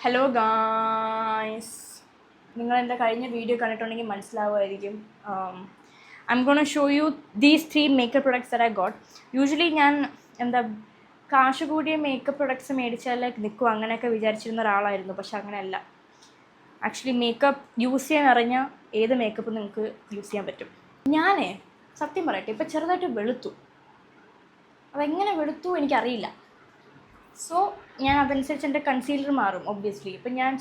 Hello guys, നിങ്ങൾ എൻ്റെ കഴിഞ്ഞ വീഡിയോ കണ്ടിട്ടുണ്ടെങ്കിൽ മനസ്സിലാവുമായിരിക്കും. I'm gonna show you these 3 makeup products that I got. Usually ഞാൻ എന്താ കാശ് കൂടിയ മേക്കപ്പ് പ്രൊഡക്ട്സ് മേടിച്ചാൽ നിൽക്കും അങ്ങനെയൊക്കെ വിചാരിച്ചിരുന്ന ഒരാളായിരുന്നു. പക്ഷെ അങ്ങനെയല്ല. ആക്ച്വലി മേക്കപ്പ് യൂസ് ചെയ്യാൻ അറിഞ്ഞാൽ ഏത് മേക്കപ്പ് നിങ്ങൾക്ക് യൂസ് ചെയ്യാൻ പറ്റും. ഞാനേ സത്യം പറയട്ടെ, ഇപ്പോൾ ചെറുതായിട്ട് വെളുത്തു. അതെങ്ങനെ വെളുത്തു എനിക്കറിയില്ല. സോ ഞാൻ അതനുസരിച്ച് എൻ്റെ കൺസീലർ മാറും ഒബ്വിയസ്ലി. ഇപ്പം ഞാൻ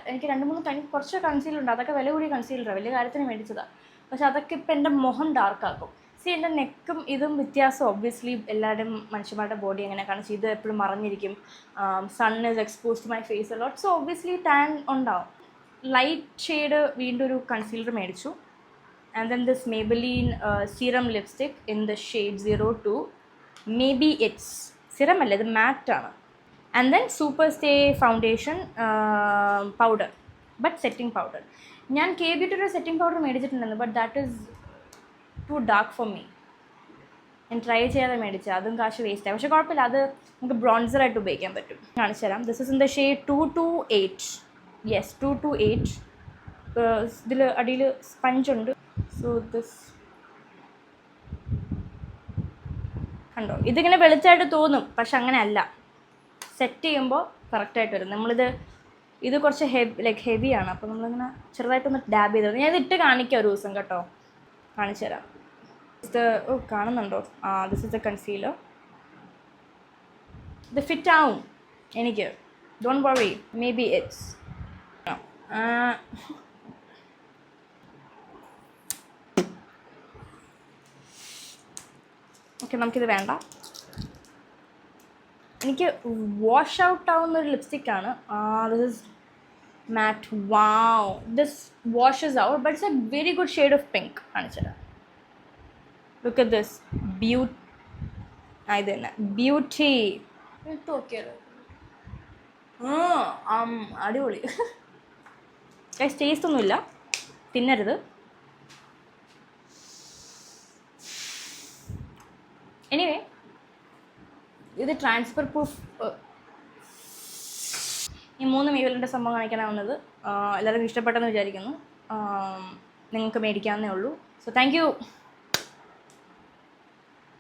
എനിക്ക് 2-3 കുറച്ച് കൺസീലർ ഉണ്ട്. അതൊക്കെ വില കൂടിയ കൺസീലറാണ്, വലിയ കാര്യത്തിന് മേടിച്ചതാണ്. പക്ഷെ അതൊക്കെ ഇപ്പം എൻ്റെ മുഖം ഡാർക്കാക്കും. എൻ്റെ നെക്കും ഇതും വ്യത്യാസം. ഒബ്വിയസ്ലി എല്ലാവരും മനുഷ്യന്മാരുടെ ബോഡി എങ്ങനെ കാണിച്ച് ഇത് എപ്പോഴും മറഞ്ഞിരിക്കും. Sun is expose to my face lot. So obviously tan ഉണ്ടാവും. ലൈറ്റ് ഷെയ്ഡ് വീണ്ടും ഒരു കൺസീലർ മേടിച്ചു. And then this Maybelline serum lipstick in the shade 02. Maybe it's serum അല്ല, ഇത് മാറ്റാണ്. And then Super Stay Foundation powder, but setting powder. ഞാൻ K-Beautyയുടെ setting powder മേടിച്ചിട്ടുണ്ടായിരുന്നു, but that is too dark for me. ഞാൻ try ചെയ്യാതെ മേടിച്ചത്, അതും കാശ് വേസ്റ്റായി. പക്ഷേ കുഴപ്പമില്ല, അത് നമുക്ക് ബ്രോൺസറായിട്ട് ഉപയോഗിക്കാൻ പറ്റും. കാണിച്ചു തരാം. This is in the shade 228. Yes, 228. ഇതിൽ അടിയിൽ സ്പഞ്ച് ഉണ്ട്. സോ ദിസ് കണ്ടോ, ഇതിങ്ങനെ വെളിച്ചമായിട്ട് തോന്നും, പക്ഷെ അങ്ങനെ അല്ല. സെറ്റ് ചെയ്യുമ്പോൾ കറക്റ്റായിട്ട് വരും. ഇത് കുറച്ച് ഹെവിയാണ്. അപ്പോൾ നമ്മളിങ്ങനെ ചെറുതായിട്ടൊന്ന് ഡാബ് ചെയ്ത് ഞാൻ ഇതിട്ട് കാണിക്കാം ഒരു ദിവസം കേട്ടോ, കാണിച്ചു തരാം. കാണുന്നുണ്ടോ? This is the concealer. ഇത് ഫിറ്റ് ആവും എനിക്ക്, don't worry. Maybe it's okay, നമുക്കിത് വേണ്ട. എനിക്ക് വാഷ് ഔട്ട് ആവുന്ന ഒരു ലിപ്സ്റ്റിക്കാണ്. This is matte. Wow, this washes out, but it's a very good shade of pink. കാണിച്ചുതരാം. ലുക്ക് അറ്റ് ദിസ് ഇത് തന്നെ ബ്യൂട്ടി. ഇട്ട് നോക്കിയാലോ? അടിപൊളി. ടേസ്റ്റ് ഒന്നുമില്ല, തിന്നരുത്. എനിവേ, ഇത് ട്രാൻസ്ഫർ പ്രൂഫ്. ഈ 3 Maybelline സംഭവം കാണിക്കാനാവുന്നത്. എല്ലാവർക്കും ഇഷ്ടപ്പെട്ടെന്ന് വിചാരിക്കുന്നു. നിങ്ങൾക്ക് മേടിക്കാവുന്നേ ഉള്ളൂ. So thank you.